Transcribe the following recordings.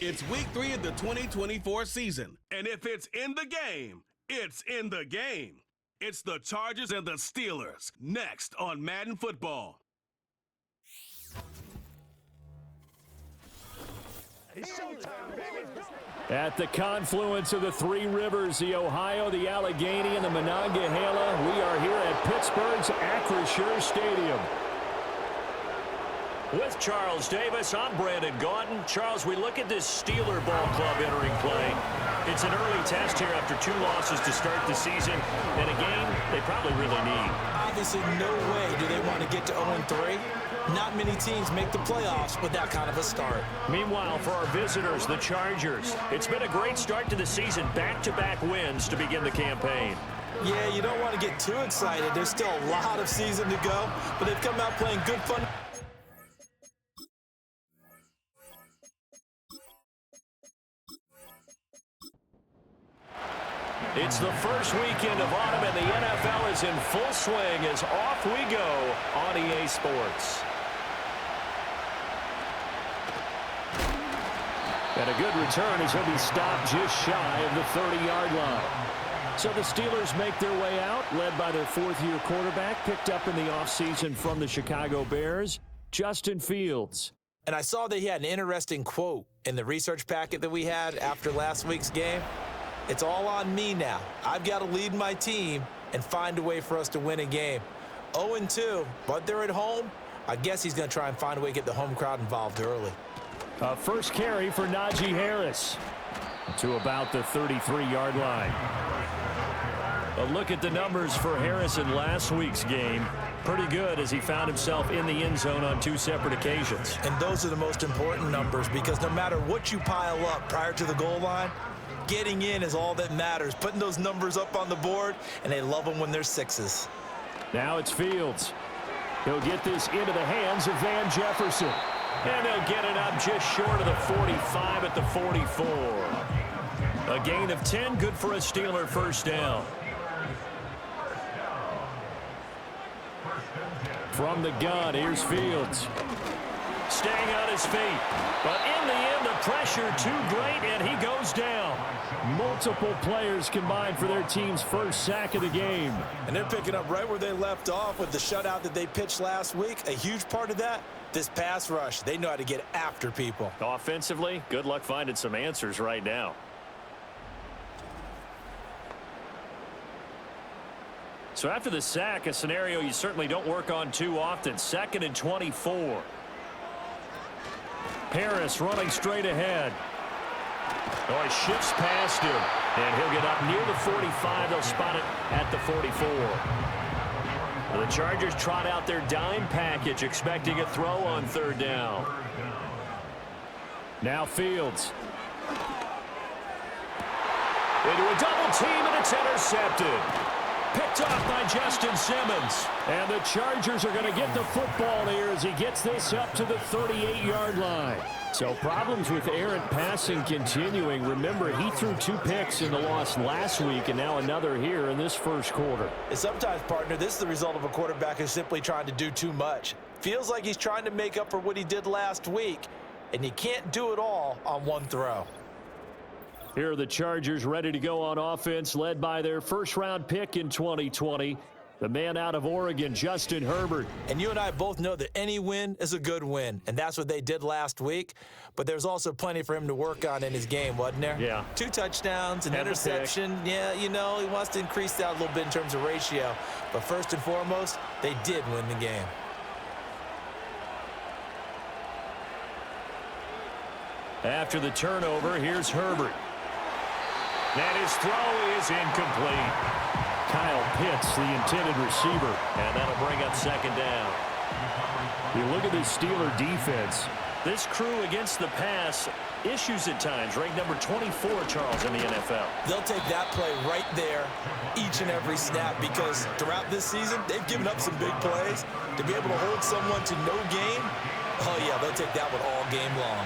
It's week 3 of the 2024 season, and if it's in the game, it's in the game. It's the Chargers and the Steelers, next on Madden Football. It's showtime, baby. At the confluence of the three rivers, the Ohio, the Allegheny, and the Monongahela, we are here at Pittsburgh's Acrisure Stadium. With Charles Davis, I'm Brandon Gaudin. Charles, we look at this Steeler ball club entering play. It's an early test here after 2 losses to start the season, and a game they probably really need. Obviously, no way do they want to get to 0-3. Not many teams make the playoffs with that kind of a start. Meanwhile, for our visitors, the Chargers, it's been a great start to the season. Back-to-back wins to begin the campaign. Yeah, you don't want to get too excited. There's still a lot of season to go, but they've come out playing good fun. It's the first weekend of autumn, and the NFL is in full swing as off we go on EA Sports. And a good return as he'll be stopped just shy of the 30-yard line. So the Steelers make their way out, led by their fourth-year quarterback, picked up in the offseason from the Chicago Bears, Justin Fields. And I saw that he had an interesting quote in the research packet that we had after last week's game. It's all on me now. I've got to lead my team and find a way for us to win a game. 0-2, but they're at home. I guess he's going to try and find a way to get the home crowd involved early. First carry for Najee Harris to about the 33-yard line. A look at the numbers for Harris in last week's game. Pretty good as he found himself in the end zone on 2 separate occasions. And those are the most important numbers because no matter what you pile up prior to the goal line, getting in is all that matters. Putting those numbers up on the board, and they love them when they're 6s. Now it's Fields. He'll get this into the hands of Van Jefferson. And they'll get it up just short of the 45 at the 44. A gain of 10, good for a Steeler first down. From the gun, here's Fields. Staying on his feet. But in the end, the pressure too great, and he goes down. Multiple players combined for their team's first sack of the game. And they're picking up right where they left off with the shutout that they pitched last week. A huge part of that, this pass rush. They know how to get after people. Offensively, good luck finding some answers right now. So after the sack, a scenario you certainly don't work on too often. 2nd and 24. Harris running straight ahead. Oh, he shifts past him. And he'll get up near the 45. They'll spot it at the 44. The Chargers trot out their dime package, expecting a throw on 3rd down. Now Fields. Into a double team, and it's intercepted. Picked off by Justin Simmons. And the Chargers are going to get the football here as he gets this up to the 38-yard line. So problems with errant passing continuing. Remember, he threw 2 picks in the loss last week and now another here in this first quarter. And sometimes, partner, this is the result of a quarterback who's simply trying to do too much. Feels like he's trying to make up for what he did last week, and you can't do it all on one throw. Here are the Chargers ready to go on offense, led by their first-round pick in 2020, the man out of Oregon, Justin Herbert. And you and I both know that any win is a good win, and that's what they did last week. But there's also plenty for him to work on in his game, wasn't there? Yeah. 2 touchdowns, an interception. Yeah, you know, he wants to increase that a little bit in terms of ratio. But first and foremost, they did win the game. After the turnover, here's Herbert. And his throw is incomplete. Kyle Pitts, the intended receiver. And that'll bring up 2nd down. You look at this Steeler defense. This crew against the pass, issues at times. Ranked number 24, Charles, in the NFL. They'll take that play right there each and every snap because throughout this season, they've given up some big plays. To be able to hold someone to no gain, oh yeah, they'll take that one all game long.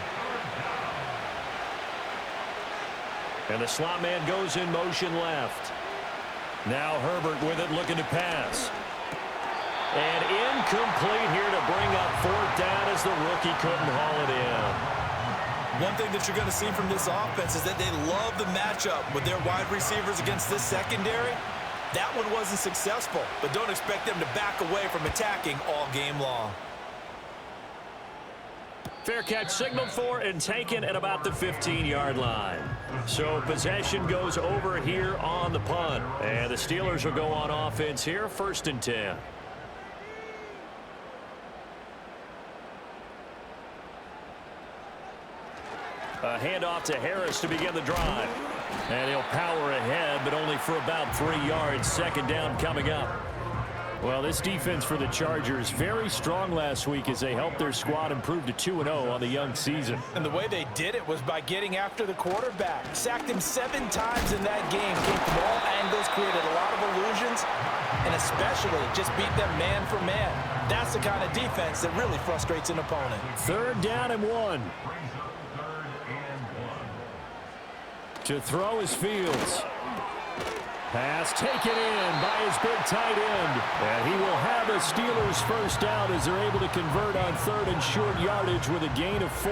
And the slot man goes in motion left. Now Herbert with it, looking to pass. And incomplete here to bring up 4th down as the rookie couldn't haul it in. One thing that you're going to see from this offense is that they love the matchup with their wide receivers against this secondary. That one wasn't successful, but don't expect them to back away from attacking all game long. Fair catch signaled for and taken at about the 15-yard line. So possession goes over here on the punt. And the Steelers will go on offense here, 1st and 10. A handoff to Harris to begin the drive. And he'll power ahead, but only for about 3 yards. 2nd down coming up. Well, this defense for the Chargers, very strong last week as they helped their squad improve to 2-0 on the young season. And the way they did it was by getting after the quarterback. Sacked him 7 times in that game. Came from all angles, created a lot of illusions, and especially just beat them man for man. That's the kind of defense that really frustrates an opponent. 3rd down and 1. To throw is Fields. Pass taken in by his big tight end. And he will have a Steelers 1st down as they're able to convert on 3rd and short yardage with a gain of 4.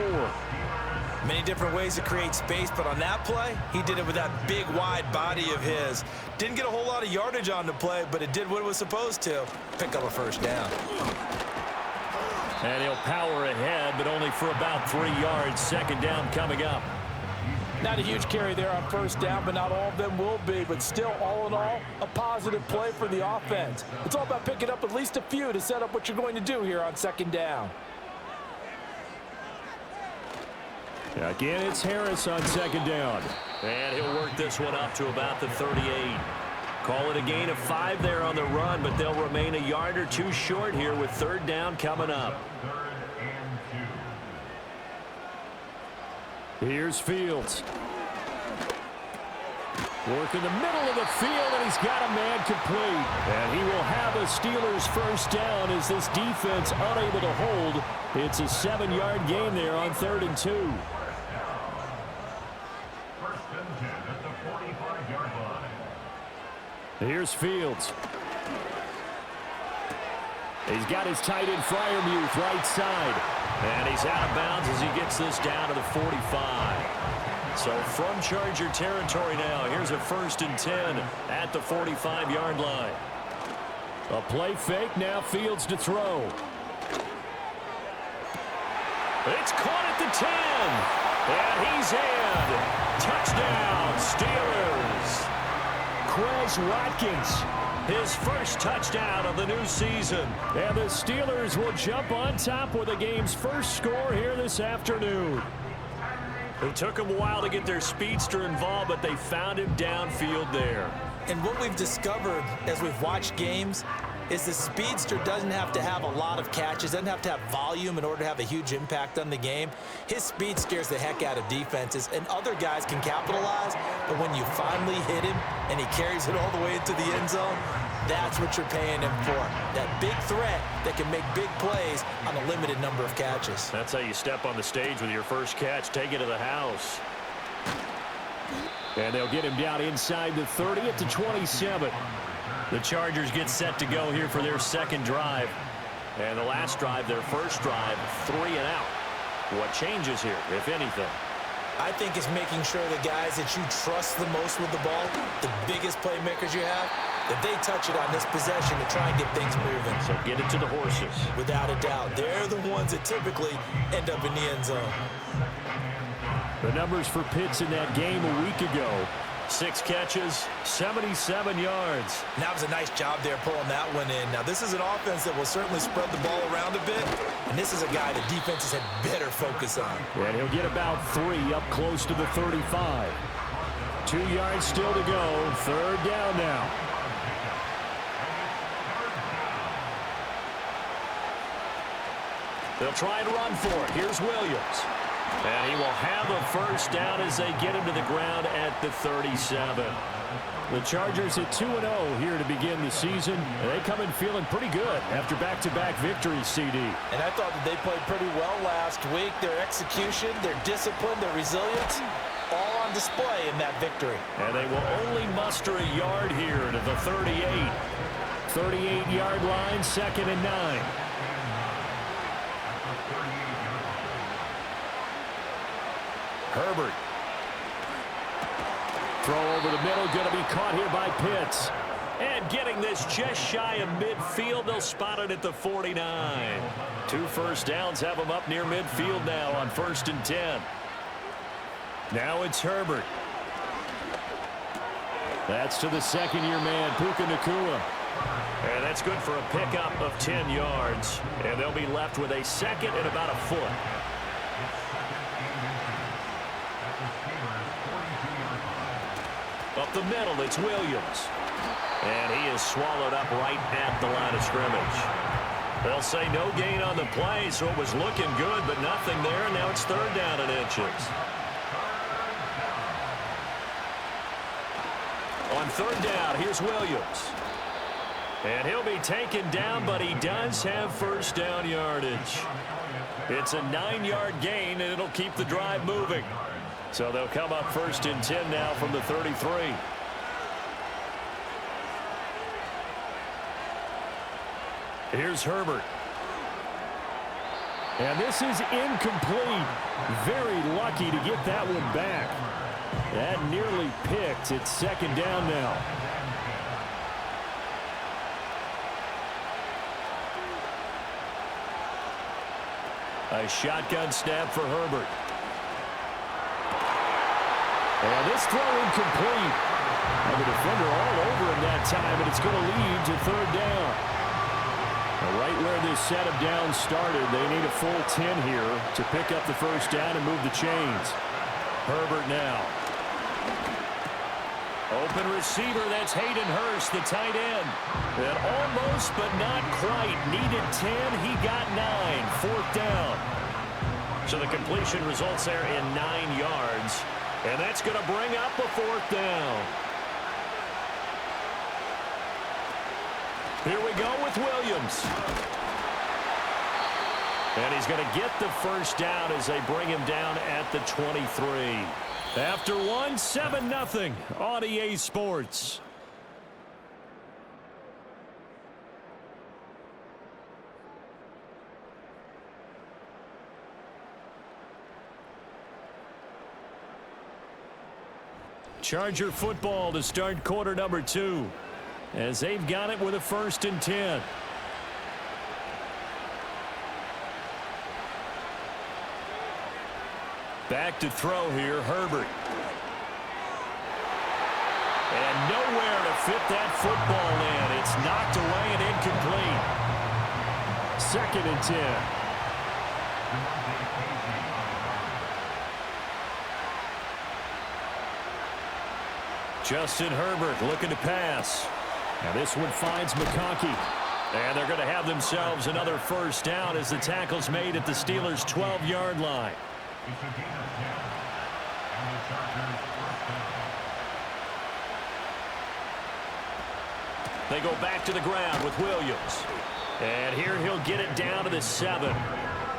Many different ways to create space, but on that play, he did it with that big, wide body of his. Didn't get a whole lot of yardage on the play, but it did what it was supposed to. Pick up a 1st down. And he'll power ahead, but only for about 3 yards. 2nd down coming up. Not a huge carry there on 1st down, but not all of them will be. But still, all in all, a positive play for the offense. It's all about picking up at least a few to set up what you're going to do here on 2nd down. Again, it's Harris on 2nd down. And he'll work this one up to about the 38. Call it a gain of 5 there on the run, but they'll remain a yard or 2 short here with 3rd down coming up. Here's Fields. Work in the middle of the field, and he's got a man complete. And he will have a Steelers 1st down as this defense unable to hold. It's a 7-yard gain there on 3rd and 2. 1st and 10 at the 45-yard line. Here's Fields. He's got his tight end Freiermuth right side. And he's out of bounds as he gets this down to the 45. So from Charger territory now, here's a 1st and 10 at the 45-yard line. A play fake, now Fields to throw. It's caught at the 10. And he's in. Touchdown, Steelers. Quez Watkins. His 1st touchdown of the new season. And the Steelers will jump on top with the game's 1st score here this afternoon. It took them a while to get their speedster involved, but they found him downfield there. And what we've discovered as we've watched games is the speedster doesn't have to have a lot of catches, doesn't have to have volume in order to have a huge impact on the game. His speed scares the heck out of defenses, and other guys can capitalize, but when you finally hit him and he carries it all the way into the end zone, that's what you're paying him for. That big threat that can make big plays on a limited number of catches. That's how you step on the stage with your 1st catch. Take it to the house. And they'll get him down inside the 30 at the 27. The Chargers get set to go here for their 2nd drive. And the last drive, their 1st drive, 3 and out. What changes here, if anything? I think it's making sure the guys that you trust the most with the ball, the biggest playmakers you have, that they touch it on this possession to try and get things moving. So get it to the horses. Without a doubt. They're the ones that typically end up in the end zone. The numbers for Pitts in that game a week ago. 6 catches, 77 yards. And that was a nice job there pulling that one in. Now, this is an offense that will certainly spread the ball around a bit, and this is a guy that defenses had better focus on. And he'll get about 3 up close to the 35. 2 yards still to go. 3rd down now. They'll try and run for it. Here's Williams. And he will have a 1st down as they get him to the ground at the 37. The Chargers at 2-0 here to begin the season. And they come in feeling pretty good after back-to-back victories, CD. And I thought that they played pretty well last week. Their execution, their discipline, their resilience, all on display in that victory. And they will only muster a yard here to the 38. 38-yard line, 2nd and 9. Herbert. Throw over the middle, going to be caught here by Pitts. And getting this just shy of midfield, they'll spot it at the 49. 2 first downs have them up near midfield now on 1st and 10. Now it's Herbert. That's to the second-year man, Puka Nacua. And that's good for a pickup of 10 yards. And they'll be left with a second and about a foot. Up the middle, it's Williams. And he is swallowed up right at the line of scrimmage. They'll say no gain on the play, so it was looking good, but nothing there. And now it's 3rd down and inches. On 3rd down, here's Williams. And he'll be taken down, but he does have first down yardage. It's a 9-yard gain, and it'll keep the drive moving. So they'll come up 1st and 10 now from the 33. Here's Herbert. And this is incomplete. Very lucky to get that one back. That nearly picked. It's 2nd down now. A shotgun snap for Herbert. And this throw incomplete. And the defender all over him that time, and it's going to lead to 3rd down. Right where this set of downs started, they need a full 10 here to pick up the first down and move the chains. Herbert now. Open receiver, that's Hayden Hurst, the tight end. And almost, but not quite. Needed 10, he got 9. 4th down. So the completion results there in 9 yards. And that's going to bring up a 4th down. Here we go with Williams. And he's going to get the first down as they bring him down at the 23. After one, 7-0 on EA Sports. Charger football to start quarter number 2. As they've got it with a 1st and 10. Back to throw here, Herbert. And nowhere to fit that football in. It's knocked away and incomplete. 2nd and 10. Justin Herbert looking to pass. Now this one finds McConkey. And they're going to have themselves another first down as the tackle's made at the Steelers' 12-yard line. They go back to the ground with Williams. And here he'll get it down to the 7.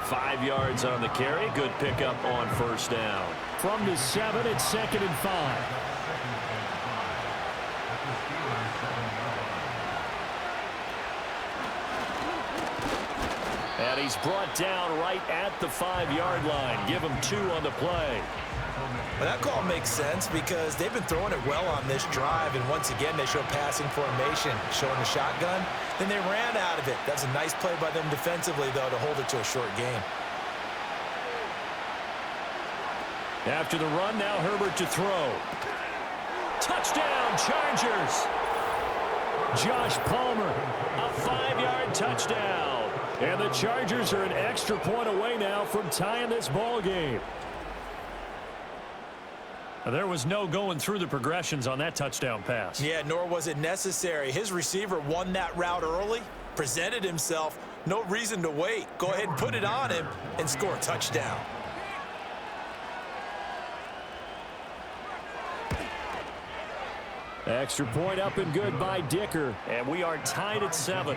5 yards on the carry. Good pickup on first down. From the 7, it's 2nd and 5. And he's brought down right at the 5-yard line. Give him 2 on the play. Well, that call makes sense because they've been throwing it well on this drive, and once again they show passing formation, showing the shotgun. Then they ran out of it. That's a nice play by them defensively, though, to hold it to a short game. After the run, now Herbert to throw. Touchdown, Chargers! Josh Palmer. A 5-yard touchdown. And the Chargers are an extra point away now from tying this ball game. There was no going through the progressions on that touchdown pass. Yeah, nor was it necessary. His receiver won that route early, presented himself. No reason to wait. Go ahead and put it on him and score a touchdown. Extra point up and good by Dicker. And we are tied at 7.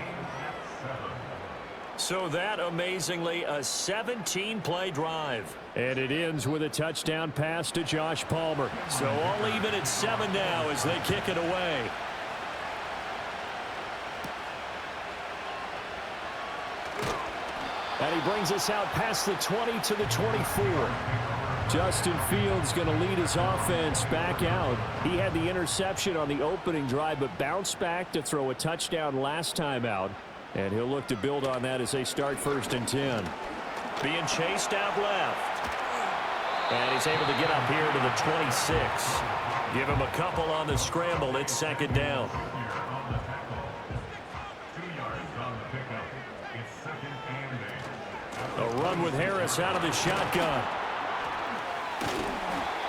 So that, amazingly, a 17-play drive. And it ends with a touchdown pass to Josh Palmer. So all even at 7 now as they kick it away. And he brings us out past the 20 to the 24. Justin Fields going to lead his offense back out. He had the interception on the opening drive, but bounced back to throw a touchdown last time out. And he'll look to build on that as they start 1st and 10. Being chased out left. And he's able to get up here to the 26. Give him a couple on the scramble. It's 2nd down. A run with Harris out of the shotgun.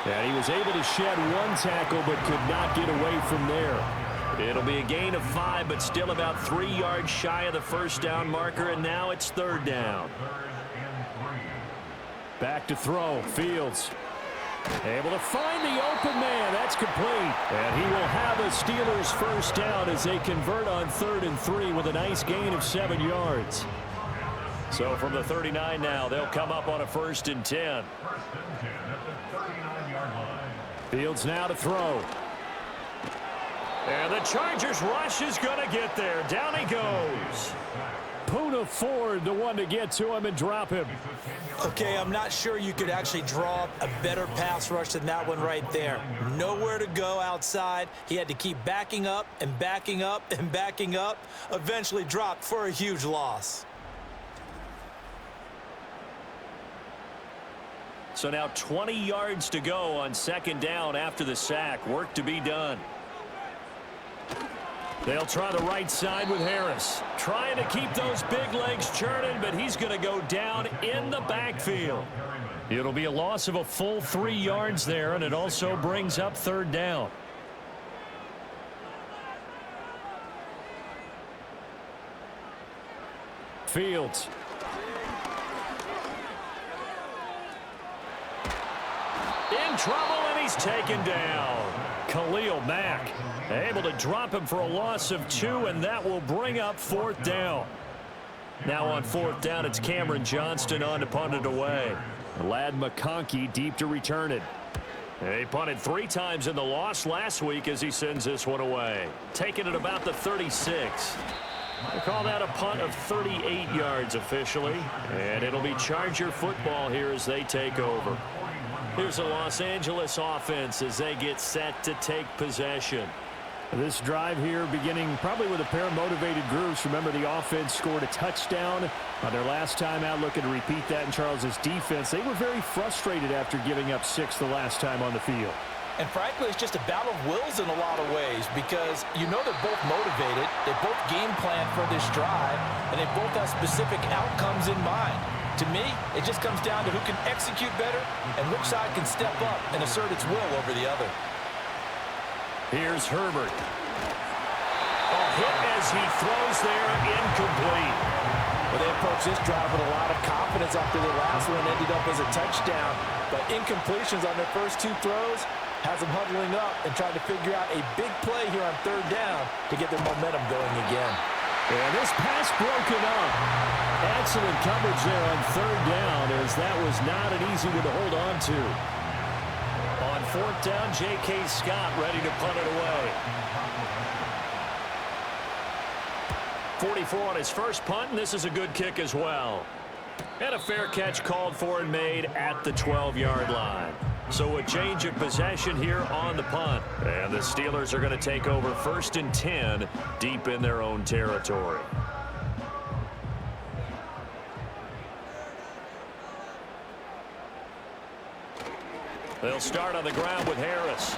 And he was able to shed one tackle but could not get away from there. It'll be a gain of 5, but still about 3 yards shy of the 1st down marker, and now it's 3rd down. Back to throw. Fields able to find the open man. That's complete. And he will have a Steelers 1st down as they convert on 3rd and 3 with a nice gain of 7 yards. So from the 39 now, they'll come up on a 1st and 10. Fields now to throw. And the Chargers rush is going to get there. Down he goes. Poona Ford, the one to get to him and drop him. Okay, I'm not sure you could actually draw up a better pass rush than that one right there. Nowhere to go outside. He had to keep backing up and backing up and backing up. Eventually dropped for a huge loss. So now 20 yards to go on 2nd down after the sack. Work to be done. They'll try the right side with Harris. Trying to keep those big legs churning, but he's going to go down in the backfield. It'll be a loss of a full 3 yards there, and it also brings up 3rd down. Fields. In trouble, and he's taken down. Khalil Mack able to drop him for a loss of 2, and that will bring up 4th down. Now on 4th down, it's Cameron Johnston on to punt it away. Lad McConkey deep to return it. He punted 3 times in the loss last week as he sends this one away. Taking it about the 36. They call that a punt of 38 yards officially. And it'll be Charger football here as they take over. Here's the Los Angeles offense as they get set to take possession. This drive here beginning probably with a pair of motivated groups. Remember, the offense scored a touchdown on their last time out, looking to repeat that in Charles's defense. They were very frustrated after giving up 6 the last time on the field. And frankly, it's just a battle of wills in a lot of ways because you know they're both motivated, they both game plan for this drive, and they both have specific outcomes in mind. To me, it just comes down to who can execute better and which side can step up and assert its will over the other. Here's Herbert. A hit as he throws there, incomplete. Well, they approached this drive with a lot of confidence after their last one ended up as a touchdown. But incompletions on their first 2 throws has them huddling up and trying to figure out a big play here on 3rd down to get their momentum going again. And this pass broken up. Excellent coverage there on 3rd down as that was not an easy one to hold on to. On 4th down, J.K. Scott ready to punt it away. 44 on his first punt, and this is a good kick as well. And a fair catch called for and made at the 12-yard line. So a change of possession here on the punt. And the Steelers are going to take over 1st and 10 deep in their own territory. They'll start on the ground with Harris.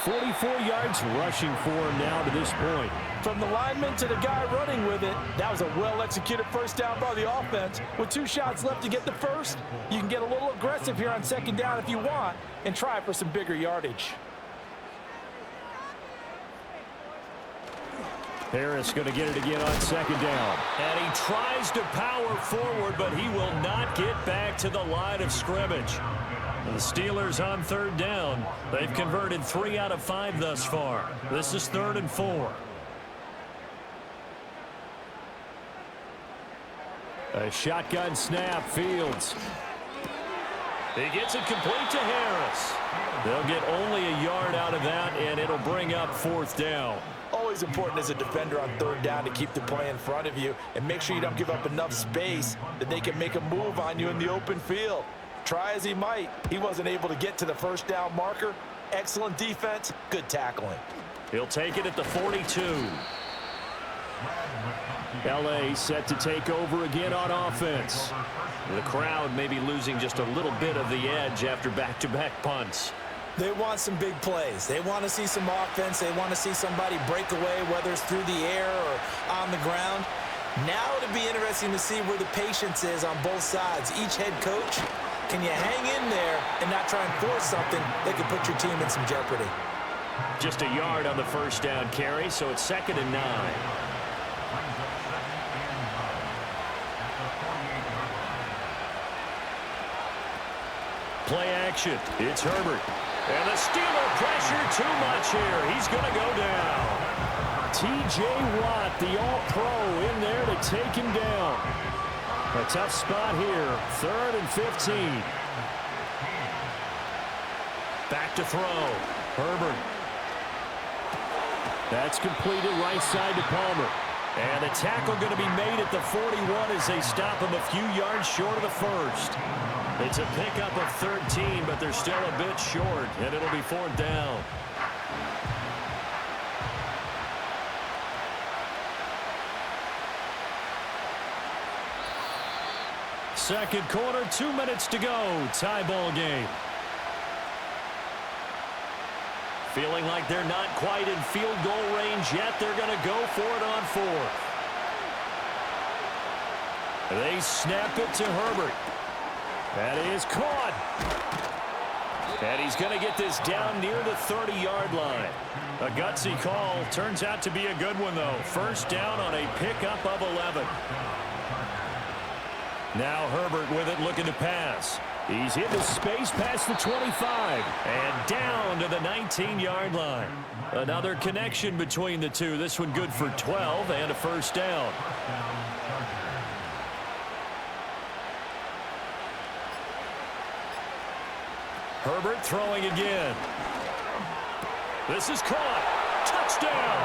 44 yards rushing for him now to this point. From the lineman to the guy running with it, that was a well-executed 1st down by the offense. With 2 shots left to get the first, you can get a little aggressive here on 2nd down if you want and try for some bigger yardage. Harris going to get it again on 2nd down. And he tries to power forward, but he will not get back to the line of scrimmage. The Steelers on 3rd down. They've converted 3 out of 5 thus far. This is 3rd and 4. A shotgun snap. Fields. He gets it complete to Harris. They'll get only a yard out of that, and it'll bring up 4th down. Always important as a defender on 3rd down to keep the play in front of you and make sure you don't give up enough space that they can make a move on you in the open field. Try as he might, he wasn't able to get to the first down marker. Excellent defense, good tackling. He'll take it at the 42. L.A. set to take over again on offense. The crowd may be losing just a little bit of the edge after back-to-back punts. They want some big plays. They want to see some offense. They want to see somebody break away, whether it's through the air or on the ground. Now it'll be interesting to see where the patience is on both sides. Each head coach, can you hang in there and not try and force something that could put your team in some jeopardy? Just a yard on the first down carry, so it's 2nd and 9. Play action. It's Herbert. And the Steeler pressure too much here. He's going to go down. T.J. Watt, the All-Pro, in there to take him down. A tough spot here. 3rd and 15. Back to throw. Herbert. That's completed right side to Palmer. And the tackle going to be made at the 41 as they stop him a few yards short of the first. It's a pickup of 13, but they're still a bit short, and it'll be 4th down. Second quarter, 2 minutes to go. Tie ball game. Feeling like they're not quite in field goal range yet. They're going to go for it on 4th. They snap it to Herbert. That is caught. And he's going to get this down near the 30-yard line. A gutsy call. Turns out to be a good one, though. First down on a pickup of 11. Now Herbert with it, looking to pass. He's hit the space past the 25. And down to the 19-yard line. Another connection between the two. This one good for 12 and a first down. Herbert throwing again. This is caught. Touchdown.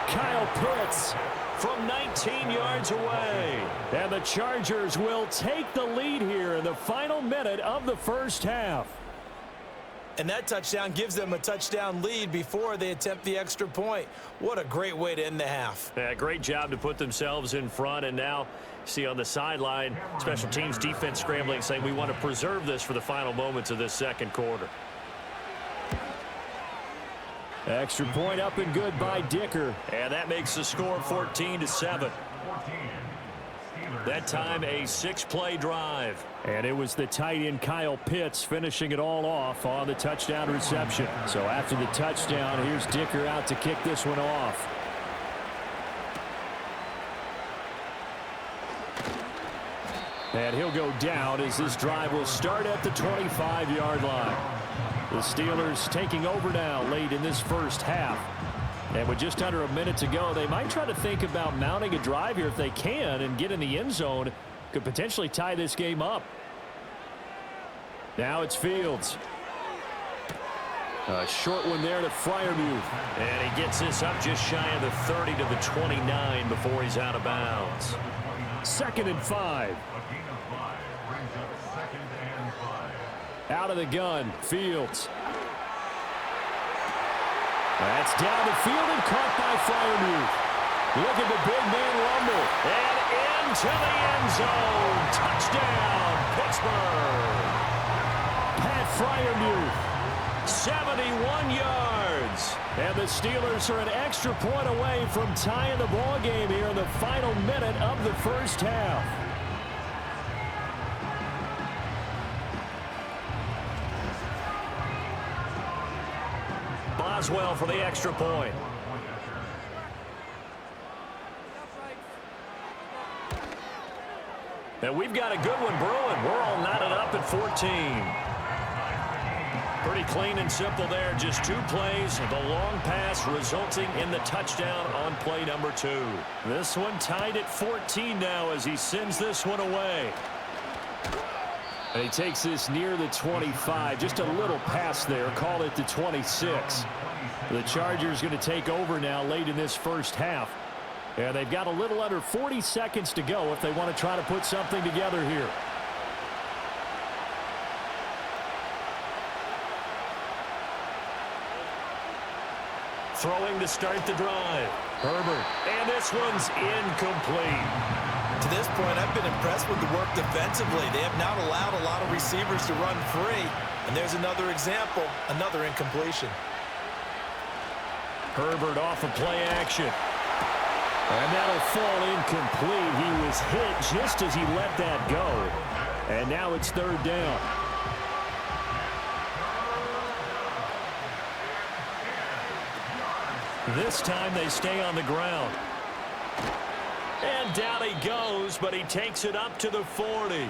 Kyle Pitts from 19 yards away. And the Chargers will take the lead here in the final minute of the first half. And that touchdown gives them a touchdown lead before they attempt the extra point. What a great way to end the half. Yeah, great job to put themselves in front, and now see on the sideline, special teams defense scrambling, saying we want to preserve this for the final moments of this second quarter. Extra point up and good by Dicker. And that makes the score 14-7. That time a 6-play drive. And it was the tight end Kyle Pitts finishing it all off on the touchdown reception. So after the touchdown, here's Dicker out to kick this one off. And he'll go down as this drive will start at the 25-yard line. The Steelers taking over now late in this first half. And with just under a minute to go, they might try to think about mounting a drive here if they can and get in the end zone. Could potentially tie this game up. Now it's Fields. A short one there to Freiermuth. And he gets this up just shy of the 30 to the 29 before he's out of bounds. 2nd and 5. Out of the gun, Fields. That's down the field and caught by Freiermuth. Look at the big man rumble. And into the end zone. Touchdown, Pittsburgh. Pat Freiermuth. 71 yards. And the Steelers are an extra point away from tying the ball game here in the final minute of the first half. Boswell for the extra point. And we've got a good one brewing. We're all knotted up at 14. Pretty clean and simple there. Just 2 plays. The long pass resulting in the touchdown on play number 2. This one tied at 14 now as he sends this one away. And he takes this near the 25. Just a little pass there. Call it the 26. The Chargers going to take over now late in this first half. And they've got a little under 40 seconds to go if they want to try to put something together here. throwing to start the drive. Herbert, and this one's incomplete. To this point, I've been impressed with the work defensively. They have not allowed a lot of receivers to run free. And there's another example, another incompletion. Herbert off of play action. And that'll fall incomplete. He was hit just as he let that go. And now it's third down. This time they stay on the ground. And down he goes, but he takes it up to the 40.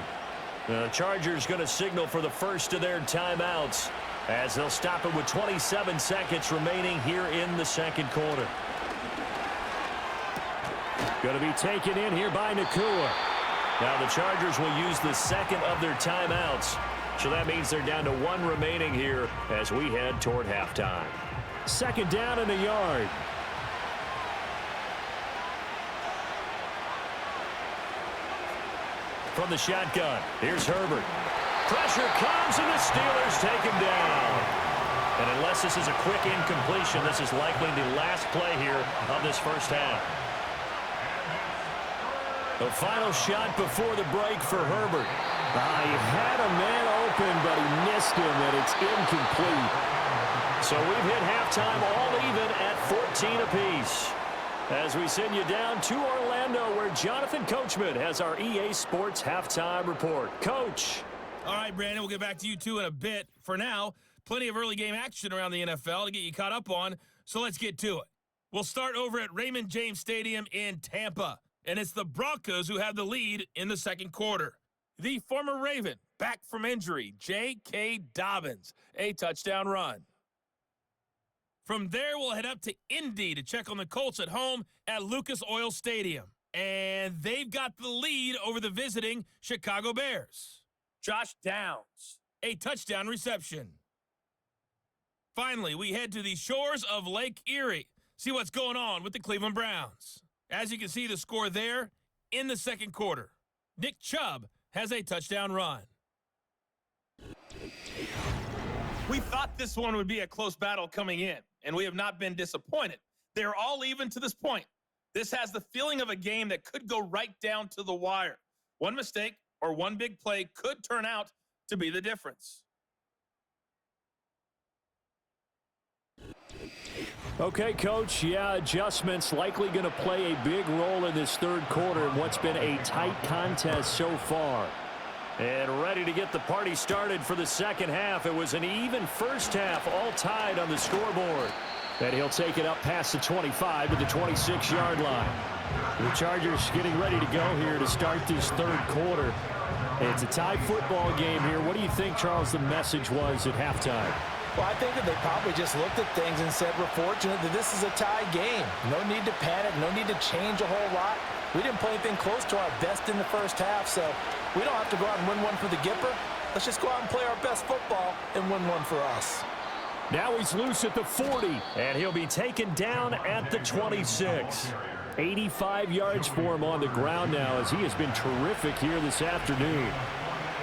The Chargers going to signal for the first of their timeouts as they'll stop it with 27 seconds remaining here in the second quarter. Going to be taken in here by Nakua. Now the Chargers will use the second of their timeouts. So that means they're down to one remaining here as we head toward halftime. Second down and a yard. From the shotgun, here's Herbert. Pressure comes, and the Steelers take him down. And unless this is a quick incompletion, this is likely the last play here of this first half. The final shot before the break for Herbert. He had a man open, but he missed him, and it's incomplete. So we've hit halftime all even at 14 apiece. As we send you down to Orlando, where Jonathan Coachman has our EA Sports halftime report. Coach. All right, Brandon, we'll get back to you two in a bit. For now, plenty of early game action around the NFL to get you caught up on, so let's get to it. We'll start over at Raymond James Stadium in Tampa, and it's the Broncos who have the lead in the second quarter. The former Raven, back from injury, J.K. Dobbins, a touchdown run. From there, we'll head up to Indy to check on the Colts at home at Lucas Oil Stadium. And they've got the lead over the visiting Chicago Bears. Josh Downs, a touchdown reception. Finally, we head to the shores of Lake Erie. See what's going on with the Cleveland Browns. As you can see the score there in the second quarter. Nick Chubb has a touchdown run. We thought this one would be a close battle coming in, and we have not been disappointed. They're all even to this point. This has the feeling of a game that could go right down to the wire. One mistake or one big play could turn out to be the difference. Okay, Coach, adjustments likely going to play a big role in this third quarter in what's been a tight contest so far. And ready to get the party started for the second half. It was an even first half, all tied on the scoreboard. And he'll take it up past the 25 to the 26-yard line. The Chargers getting ready to go here to start this third quarter. It's a tie football game here. What do you think, Charles, the message was at halftime? Well, I think that they probably just looked at things and said, we're fortunate that this is a tie game. No need to panic, no need to change a whole lot. We didn't play anything close to our best in the first half, so we don't have to go out and win one for the Gipper. Let's just go out and play our best football and win one for us. Now he's loose at the 40. And he'll be taken down at the 26. 85 yards for him on the ground now, as he has been terrific here this afternoon.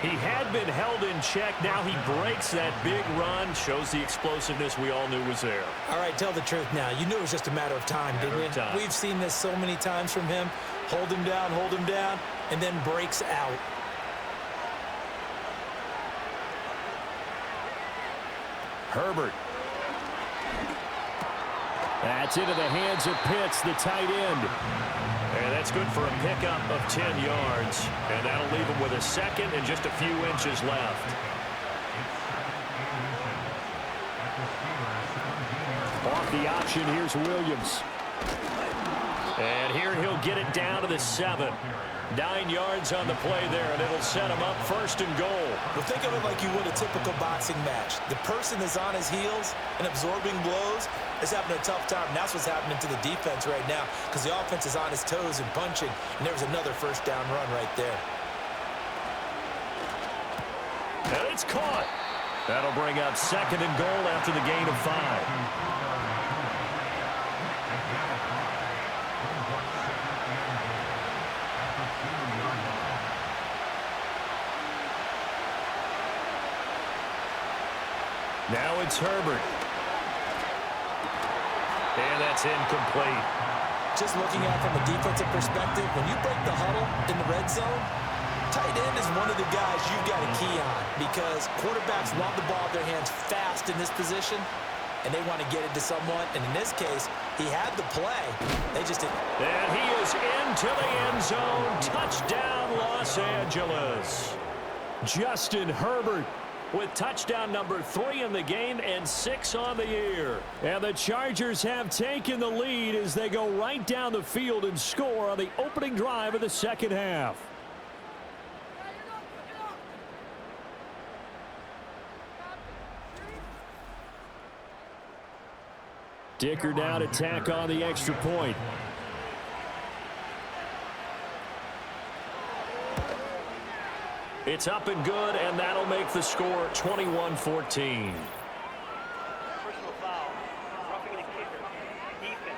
He had been held in check. Now he breaks that big run. Shows the explosiveness we all knew was there. All right, tell the truth now. You knew it was just a matter of time, didn't you? We've seen this so many times from him. Hold him down, and then breaks out. Herbert. That's into the hands of Pitts, the tight end. And that's good for a pickup of 10 yards. And that'll leave him with a second and just a few inches left. Off the option, here's Williams. And here he'll get it down to the 7. 9 yards on the play there, and it'll set him up first and goal. Well, think of it like you would a typical boxing match. The person that's on his heels and absorbing blows is having a tough time. And that's what's happening to the defense right now, because the offense is on his toes and punching, and there's another first down run right there. And it's caught. That'll bring up second and goal after the gain of 5. Now it's Herbert. And that's incomplete. Just looking at it from a defensive perspective, when you break the huddle in the red zone, tight end is one of the guys you've got to key on because quarterbacks want the ball in their hands fast in this position, and they want to get it to someone. And in this case, he had the play. They just didn't. And he is into the end zone. Touchdown, Los Angeles. Justin Herbert with touchdown number 3 in the game and 6 on the year. And the Chargers have taken the lead as they go right down the field and score on the opening drive of the second half. Dicker now to tack on the extra point. It's up and good, and that'll make the score 21-14. Personal foul. Roughing the kicker. Defense.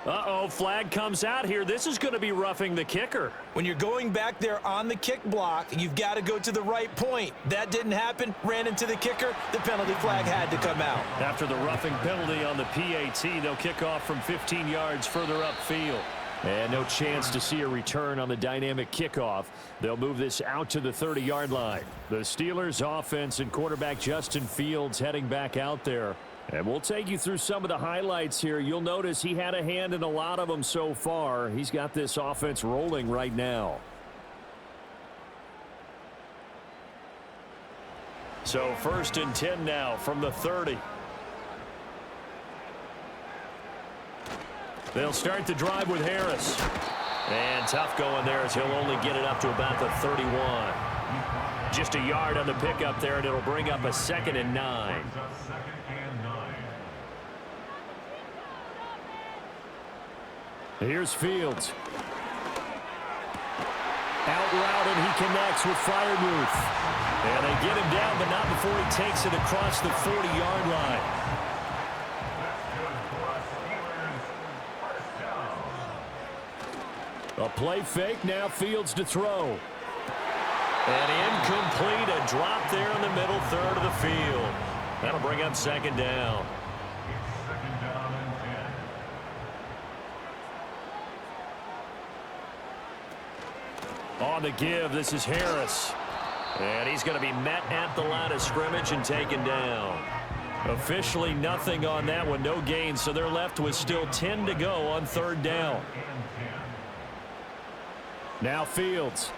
Uh-oh, flag comes out here. This is going to be roughing the kicker. When you're going back there on the kick block, you've got to go to the right point. That didn't happen. Ran into the kicker. The penalty flag had to come out. After the roughing penalty on the PAT, they'll kick off from 15 yards further upfield. And no chance to see a return on the dynamic kickoff. They'll move this out to the 30-yard line. The Steelers offense and quarterback Justin Fields heading back out there. And we'll take you through some of the highlights here. You'll notice he had a hand in a lot of them so far. He's got this offense rolling right now. So 1st and 10 now from the 30. They'll start the drive with Harris. And tough going there as he'll only get it up to about the 31. Just a yard on the pickup there, and it'll bring up a 2nd and 9. Here's Fields. Out route, and he connects with Freiermuth. And they get him down, but not before he takes it across the 40-yard line. A play fake, now Fields to throw. And incomplete, a drop there in the middle third of the field. That'll bring up 2nd down. On the give, this is Harris. And he's going to be met at the line of scrimmage and taken down. Officially nothing on that one, no gain, so they're left with still 10 to go on 3rd down. Now Fields.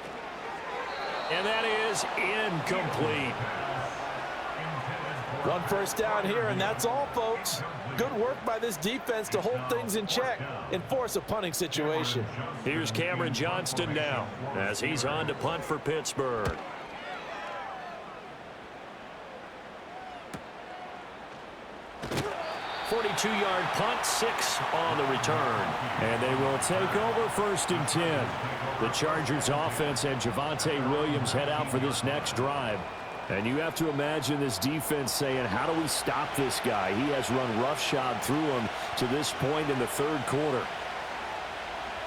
And that is incomplete. 1 first down here, and that's all, folks. Good work by this defense to hold things in check and force a punting situation. Here's Cameron Johnston now as he's on to punt for Pittsburgh. .42-yard punt, 6 on the return. And they will take over 1st and 10. The Chargers offense and Javonte Williams head out for this next drive. And you have to imagine this defense saying, how do we stop this guy? He has run roughshod through him to this point in the 3rd quarter.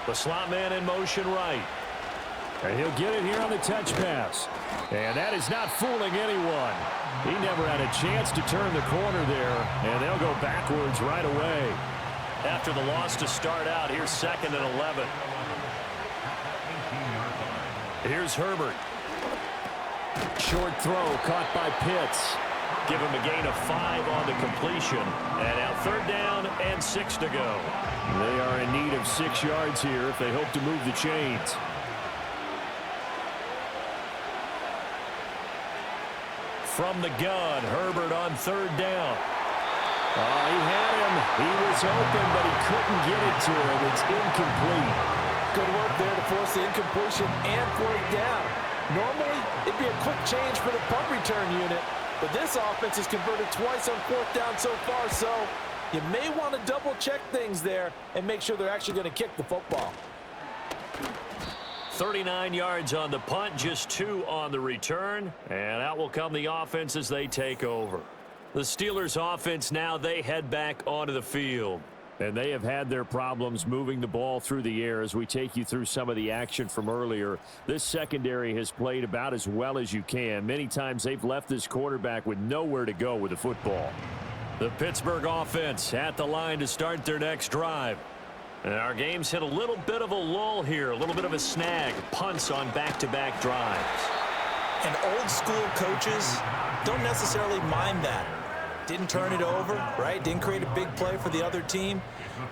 The slot man in motion right. And he'll get it here on the touch pass. And that is not fooling anyone. He never had a chance to turn the corner there, and they'll go backwards right away. After the loss to start out, here's 2nd and 11. Here's Herbert. Short throw caught by Pitts. Give him a gain of 5 on the completion. And now 3rd down and 6 to go. They are in need of 6 yards here if they hope to move the chains. From the gun, Herbert on 3rd down. He had him. He was open, but he couldn't get it to him. It's incomplete. Good work there to force the incompletion and 4th down. Normally, it'd be a quick change for the punt return unit, but this offense has converted twice on 4th down so far, so you may want to double-check things there and make sure they're actually going to kick the football. 39 yards on the punt, just 2 on the return, and out will come the offense as they take over. The Steelers offense now, they head back onto the field. And they have had their problems moving the ball through the air as we take you through some of the action from earlier. This secondary has played about as well as you can. Many times they've left this quarterback with nowhere to go with the football. The Pittsburgh offense at the line to start their next drive. And our game's hit a little bit of a lull here, a little bit of a snag. Punts on back-to-back drives. And old school coaches don't necessarily mind that. Didn't turn it over, right? Didn't create a big play for the other team.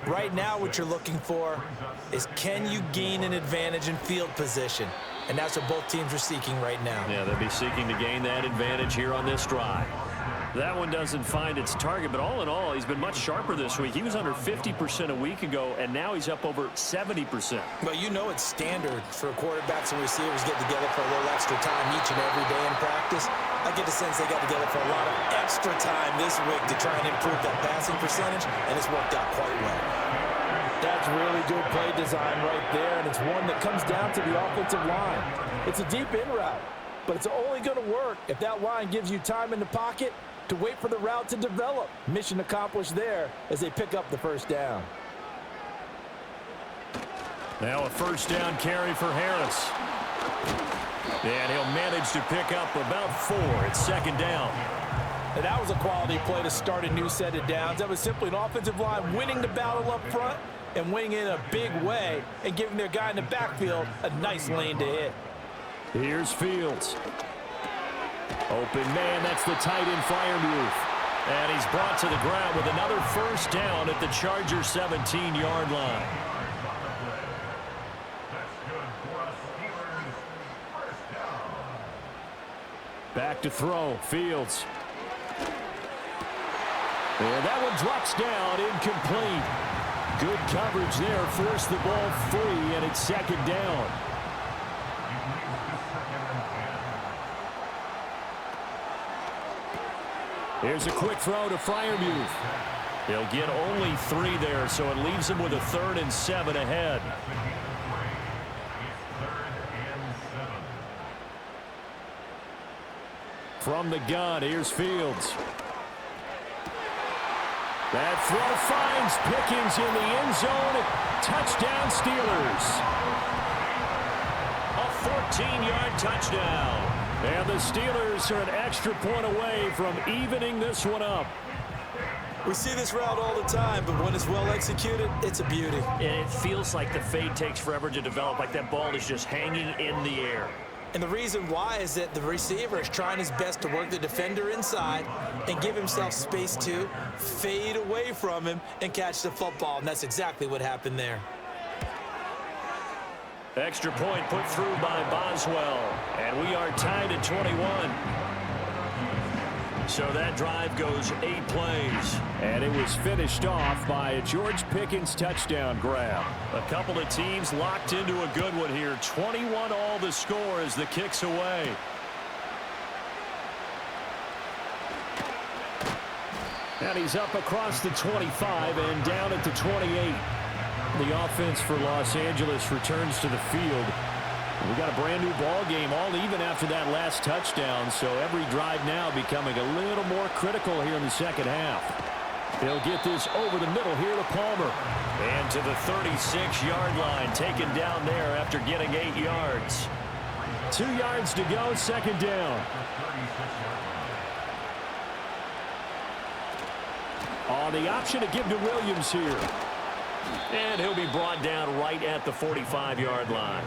Right now what you're looking for is, can you gain an advantage in field position? And that's what both teams are seeking right now. Yeah, they'll be seeking to gain that advantage here on this drive. That one doesn't find its target, but all in all, he's been much sharper this week. He was under 50% a week ago, and now he's up over 70%. Well, you know it's standard for quarterbacks and receivers get together for a little extra time each and every day in practice. I get the sense they got together for a lot of extra time this week to try and improve that passing percentage, and it's worked out quite well. That's really good play design right there, and it's one that comes down to the offensive line. It's a deep in route, but it's only going to work if that line gives you time in the pocket to wait for the route to develop. Mission accomplished there as they pick up the first down. Now a first down carry for Harris. And he'll manage to pick up about 4 at second down. And that was a quality play to start a new set of downs. That was simply an offensive line winning the battle up front and winning in a big way and giving their guy in the backfield a nice lane to hit. Here's Fields. Open man, that's the tight end Freiermuth. And he's brought to the ground with another first down at the Chargers 17-yard line. Back to throw, Fields. And that one drops down, incomplete. Good coverage there, forced the ball free, and it's second down. Here's a quick throw to Freiermuth. He'll get only 3 there, so it leaves him with a 3rd and 7 ahead. From the gun, here's Fields. That throw finds Pickens in the end zone. Touchdown, Steelers. A 14-yard touchdown. And the Steelers are an extra point away from evening this one up. We see this route all the time, but when it's well executed, it's a beauty. And it feels like the fade takes forever to develop, like that ball is just hanging in the air. And the reason why is that the receiver is trying his best to work the defender inside and give himself space to fade away from him and catch the football, and that's exactly what happened there. Extra point put through by Boswell, and we are tied at 21. So that drive goes 8 plays. And it was finished off by a George Pickens touchdown grab. A couple of teams locked into a good one here. 21 all the score as the kick's away. And he's up across the 25 and down at the 28. The offense for Los Angeles returns to the field. We got a brand new ball game, all even after that last touchdown, so every drive now becoming a little more critical here in the second half. They'll get this over the middle here to Palmer. And to the 36-yard line, taken down there after getting 8 yards. 2 yards to go, second down. On the option to give to Williams here. And he'll be brought down right at the 45-yard line.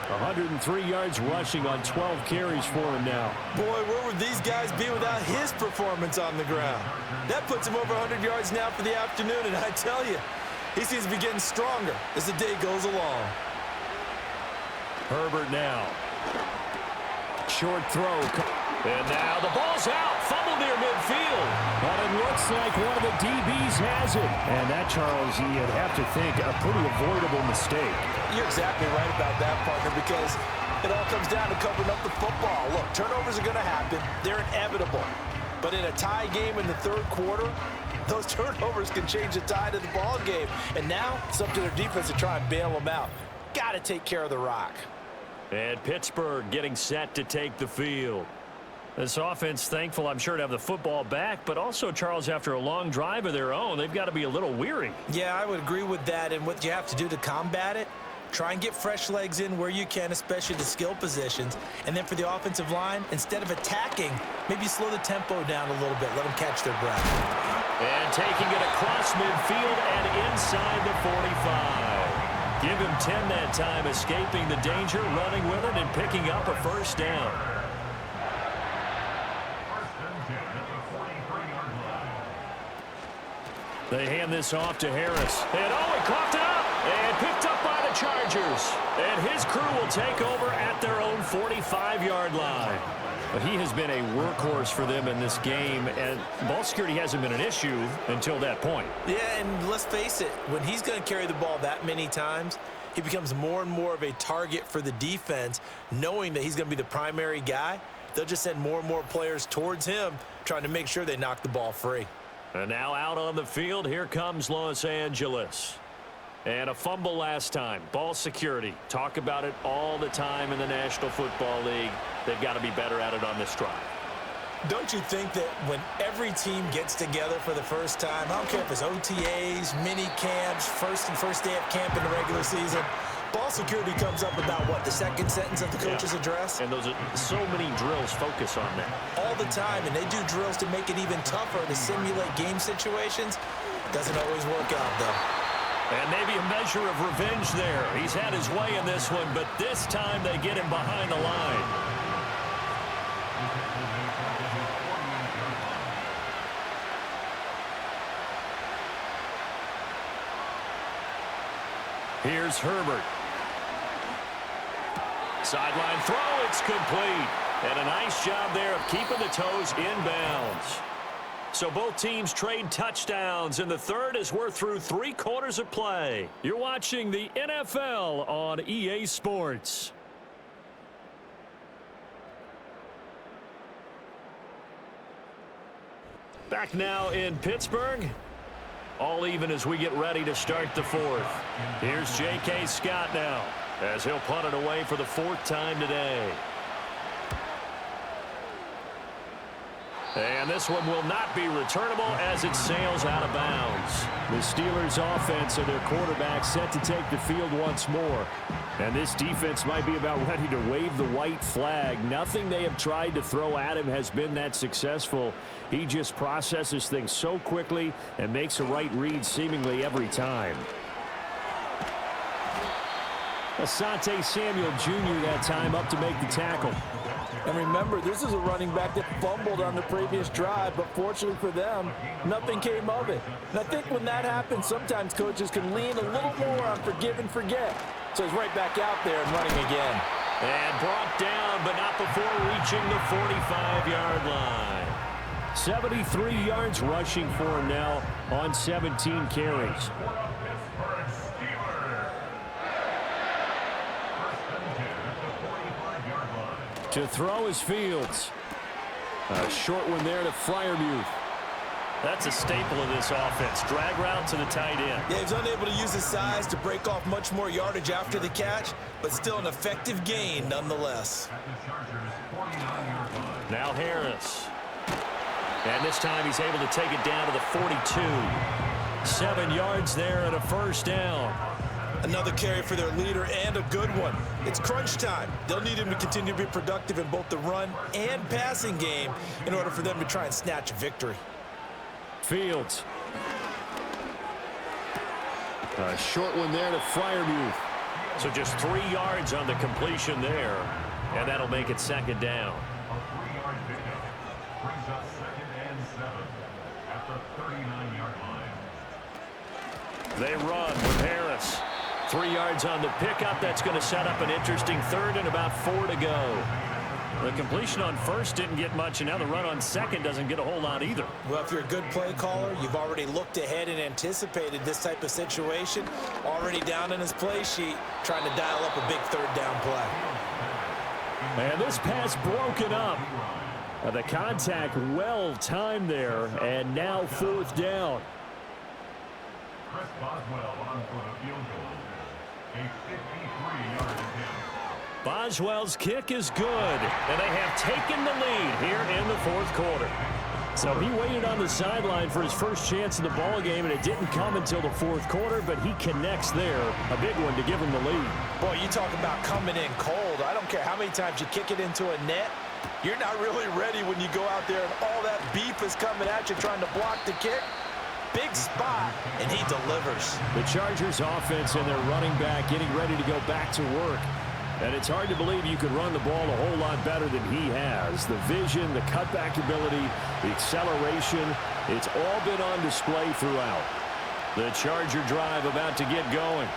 103 yards rushing on 12 carries for him now. Boy, where would these guys be without his performance on the ground? That puts him over 100 yards now for the afternoon, and I tell you, he seems to be getting stronger as the day goes along. Herbert now. Short throw. And now the ball's out. Fumble near midfield. But it looks like one of the DBs has it. And that, Charles, you'd have to think a pretty avoidable mistake. You're exactly right about that, partner, because it all comes down to covering up the football. Look, turnovers are going to happen. They're inevitable. But in a tie game in the third quarter, those turnovers can change the tide of the ball game. And now it's up to their defense to try and bail them out. Got to take care of the rock. And Pittsburgh getting set to take the field. This offense thankful, I'm sure, to have the football back, but also, Charles, after a long drive of their own, they've got to be a little weary. Yeah, I would agree with that, and what you have to do to combat it, try and get fresh legs in where you can, especially the skill positions. And then for the offensive line, instead of attacking, maybe slow the tempo down a little bit, let them catch their breath. And taking it across midfield and inside the 45. Give him 10 that time, escaping the danger, running with it, and picking up a first down. They hand this off to Harris. And he coughed it up and picked up by the Chargers. And his crew will take over at their own 45-yard line. But he has been a workhorse for them in this game, and ball security hasn't been an issue until that point. Yeah, and let's face it, when he's going to carry the ball that many times, he becomes more and more of a target for the defense, knowing that he's going to be the primary guy. They'll just send more and more players towards him, trying to make sure they knock the ball free. And now out on the field, here comes Los Angeles. And a fumble last time. Ball security. Talk about it all the time in the National Football League. They've got to be better at it on this drive. Don't you think that when every team gets together for the first time, I don't care if it's OTAs, mini camps, first day of camp in the regular season, ball security comes up about what, the second sentence of the coach's address? And those are so many drills focus on that. All the time, and they do drills to make it even tougher to simulate game situations. Doesn't always work out, though. And maybe a measure of revenge there. He's had his way in this one, but this time they get him behind the line. Here's Herbert. Sideline throw, it's complete. And a nice job there of keeping the toes in bounds. So both teams trade touchdowns, and the third as we're through 3 quarters of play. You're watching the NFL on EA Sports. Back now in Pittsburgh. All even as we get ready to start the fourth. Here's J.K. Scott now as he'll punt it away for the 4th time today. And this one will not be returnable as it sails out of bounds. The Steelers' offense and their quarterback set to take the field once more. And this defense might be about ready to wave the white flag. Nothing they have tried to throw at him has been that successful. He just processes things so quickly and makes a right read seemingly every time. Asante Samuel Jr. that time up to make the tackle. And remember, this is a running back that fumbled on the previous drive, but fortunately for them, nothing came of it. And I think when that happens, sometimes coaches can lean a little more on forgive and forget. So he's right back out there and running again. And brought down, but not before reaching the 45-yard line. 73 yards rushing for him now on 17 carries. To throw is Fields. A short one there to Freiermuth. That's a staple of this offense. Drag route to the tight end. Yeah, he's unable to use his size to break off much more yardage after the catch, but still an effective gain nonetheless. Now Harris. And this time he's able to take it down to the 42. 7 yards there and a first down. Another carry for their leader and a good one. It's crunch time. They'll need him to continue to be productive in both the run and passing game in order for them to try and snatch a victory. Fields. A short one there to Freiermuth. So just 3 yards on the completion there. And that'll make it 2nd down. A 3-yard pickup brings up 2nd and 7 at the 39-yard line. They run with Harris. 3 yards on the pickup. That's going to set up an interesting 3rd and about 4 to go. The completion on 1st didn't get much, and now the run on 2nd doesn't get a whole lot either. Well, if you're a good play caller, you've already looked ahead and anticipated this type of situation. Already down in his play sheet, trying to dial up a big 3rd down play. And this pass broken up. The contact well timed there, and now 4th down. Chris Boswell on for the field goal. A 53-yard attempt. Boswell's kick is good, and they have taken the lead here in the fourth quarter. So he waited on the sideline for his first chance in the ball game, and it didn't come until the fourth quarter, but he connects there. A big one to give him the lead. Boy, you talk about coming in cold. I don't care how many times you kick it into a net. You're not really ready when you go out there and all that beef is coming at you trying to block the kick. Big spot, and he delivers. The Chargers offense and their running back getting ready to go back to work. And it's hard to believe you could run the ball a whole lot better than he has. The vision, the cutback ability, the acceleration, it's all been on display throughout. The Charger drive about to get going.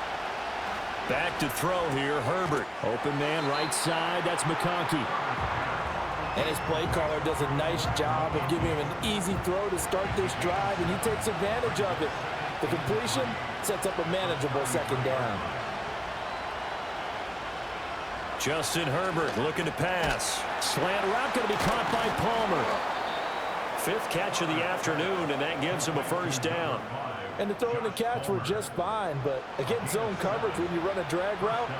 Back to throw here, Herbert. Open man right side, that's McConkey. And his play caller does a nice job of giving him an easy throw to start this drive, and he takes advantage of it. The completion sets up a manageable second down. Justin Herbert looking to pass. Slant route going to be caught by Palmer. Fifth catch of the afternoon, and that gives him a first down. And the throw and the catch were just fine, but against zone coverage when you run a drag route,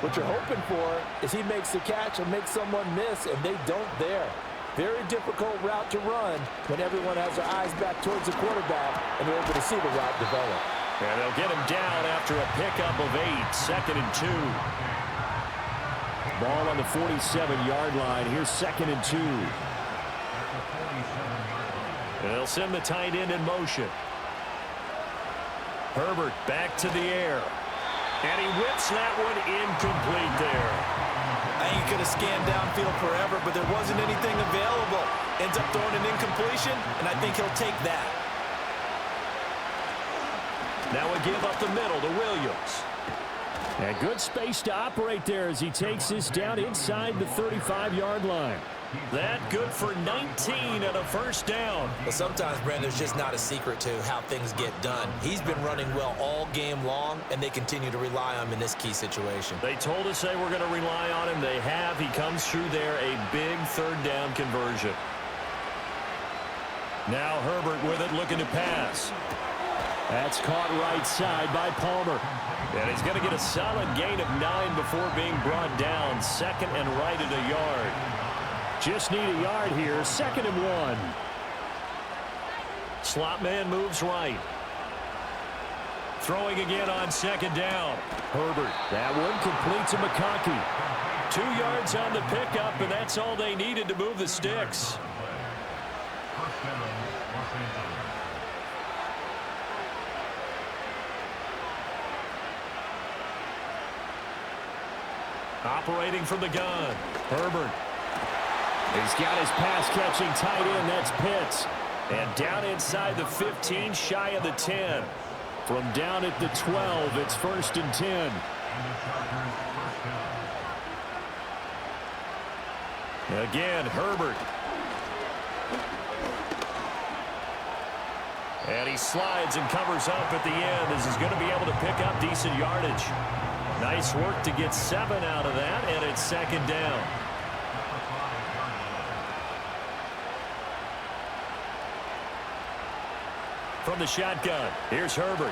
what you're hoping for is he makes the catch and makes someone miss, and they don't there. Very difficult route to run when everyone has their eyes back towards the quarterback and they're able to see the route develop. And they'll get him down after a pickup of 8, 2nd and 2. Ball on the 47-yard line. Here's 2nd and 2. They'll send the tight end in motion. Herbert back to the air. And he whips that one incomplete there. I think he could have scanned downfield forever, but there wasn't anything available. Ends up throwing an incompletion, and I think he'll take that. Now a give up the middle to Williams. And good space to operate there as he takes this down inside the 35-yard line. That good for 19 and a first down. But sometimes, Brandon, there's just not a secret to how things get done. He's been running well all game long, and they continue to rely on him in this key situation. They told us they were going to rely on him. They have. He comes through there, a big third down conversion. Now Herbert with it, looking to pass. That's caught right side by Palmer. And he's going to get a solid gain of 9 before being brought down. 2nd and right at a yard. Just need a yard here. 2nd and 1. Slot man moves right. Throwing again on 2nd down. Herbert. That one complete to McConkey. 2 yards on the pickup, and that's all they needed to move the sticks. Operating from the gun. Herbert. He's got his pass-catching tight end. That's Pitts. And down inside the 15, shy of the 10. From down at the 12, it's 1st and 10. Again, Herbert. And he slides and covers up at the end as he's going to be able to pick up decent yardage. Nice work to get 7 out of that, and it's 2nd down. From the shotgun, here's Herbert.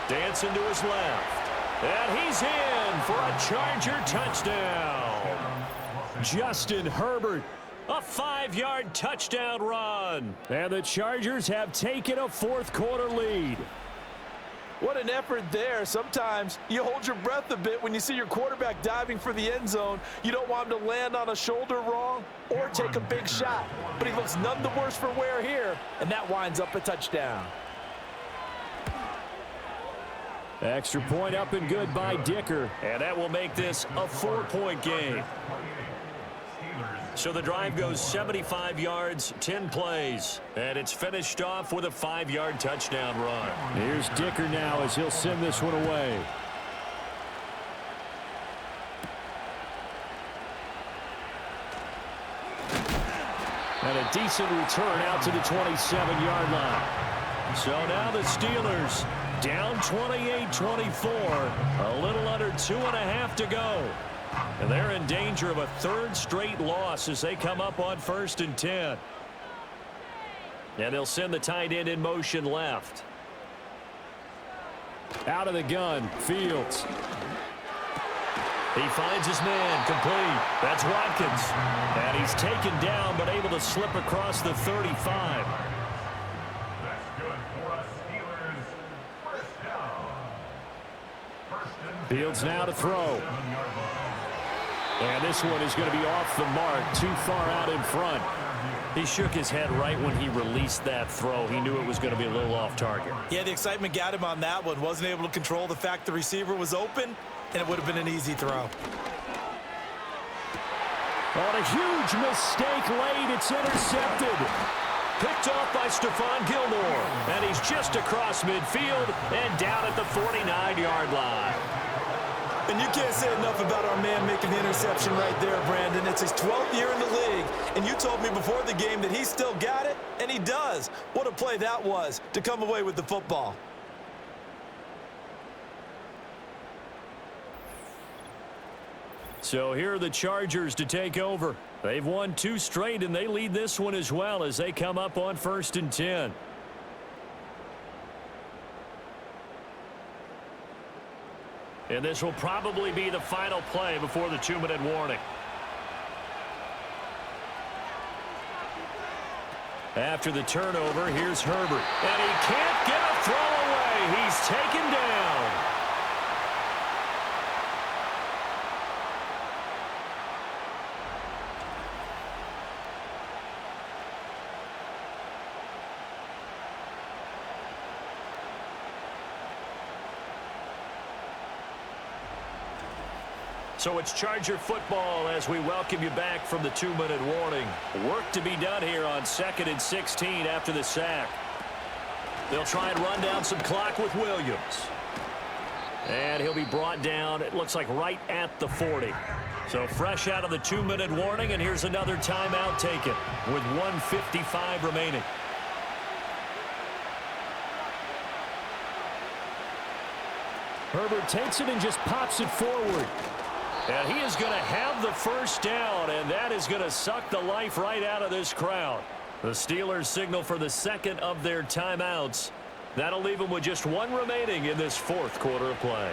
Dancing to his left. And he's in for a Charger touchdown. Justin Herbert. A 5-yard touchdown run. And the Chargers have taken a fourth-quarter lead. What an effort there. Sometimes you hold your breath a bit when you see your quarterback diving for the end zone. You don't want him to land on a shoulder wrong or take a big shot. But he looks none the worse for wear here, and that winds up a touchdown. Extra point up and good by Dicker. And that will make this a 4-point game. So the drive goes 75 yards, 10 plays. And it's finished off with a 5-yard touchdown run. Here's Dicker now as he'll send this one away. And a decent return out to the 27-yard line. So now the Steelers down 28-24. A little under 2.5 to go. And they're in danger of a 3rd straight loss as they come up on 1st and 10. And they'll send the tight end in motion left. Out of the gun, Fields. He finds his man, complete. That's Watkins. And he's taken down, but able to slip across the 35. That's good for us Steelers. First down. First and Fields now to throw. 7-yard line. And this one is going to be off the mark, too far out in front. He shook his head right when he released that throw. He knew it was going to be a little off target. Yeah, the excitement got him on that one. Wasn't able to control the fact the receiver was open, and it would have been an easy throw. On a huge mistake late, it's intercepted. Picked off by Stephon Gilmore. And he's just across midfield and down at the 49-yard line. And you can't say enough about our man making the interception right there, Brandon. It's his 12th year in the league, and you told me before the game that he still got it, and he does. What a play that was to come away with the football. So here are the Chargers to take over. They've won 2 straight, and they lead this one as well as they come up on 1st and 10. And this will probably be the final play before the 2-minute warning. After the turnover, here's Herbert. And he can't get a throw away. He's taken down. So it's Charger football as we welcome you back from the 2-minute warning. Work to be done here on 2nd and 16 after the sack. They'll try and run down some clock with Williams. And he'll be brought down, it looks like right at the 40. So fresh out of the 2-minute warning, and here's another timeout taken with 1:55 remaining. Herbert takes it and just pops it forward. And he is going to have the first down, and that is going to suck the life right out of this crowd. The Steelers signal for the second of their timeouts. That'll leave them with just 1 remaining in this 4th quarter of play.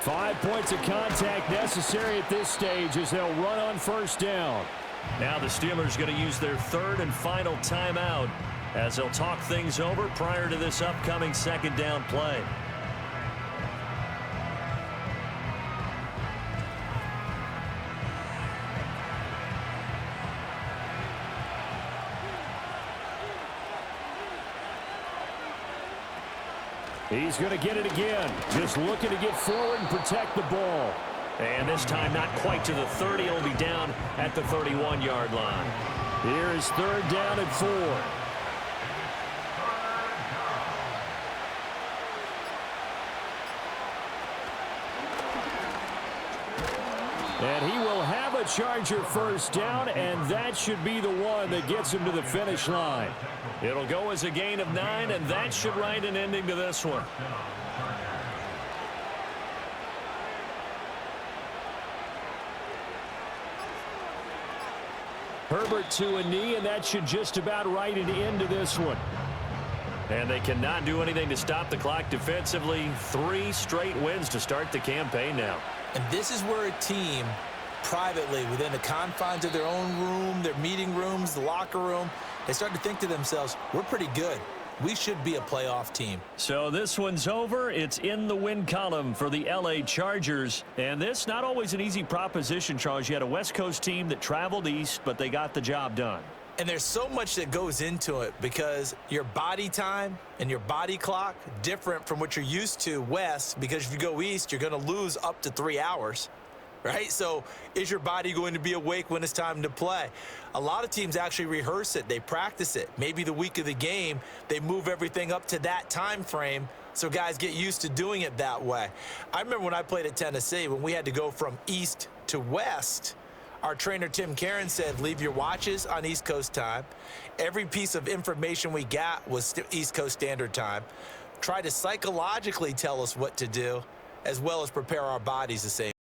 5 points of contact necessary at this stage as they'll run on 1st down. Now the Steelers going to use their 3rd and final timeout as they'll talk things over prior to this upcoming 2nd down play. He's going to get it again. Just looking to get forward and protect the ball. And this time not quite to the 30. He'll be down at the 31-yard line. Here is 3rd down and 4. And he will have a Charger first down, and that should be the one that gets him to the finish line. It'll go as a gain of 9, and that should write an ending to this one. Herbert to a knee, and that should just about write an end to this one. And they cannot do anything to stop the clock defensively. 3 straight wins to start the campaign now. And this is where a team, privately, within the confines of their own room, their meeting rooms, the locker room, they start to think to themselves, we're pretty good. We should be a playoff team. So this one's over. It's in the win column for the LA Chargers. And this not always an easy proposition, Charles. You had a West Coast team that traveled east, but they got the job done. And there's so much that goes into it because your body time and your body clock different from what you're used to west, because if you go east, you're going to lose up to 3 hours, right? So is your body going to be awake when it's time to play? A lot of teams actually rehearse it. They practice it. Maybe the week of the game, they move everything up to that time frame so guys get used to doing it that way. I remember when I played at Tennessee, when we had to go from east to west, our trainer, Tim Karen, said, leave your watches on East Coast time. Every piece of information we got was East Coast Standard Time. Try to psychologically tell us what to do, as well as prepare our bodies the same.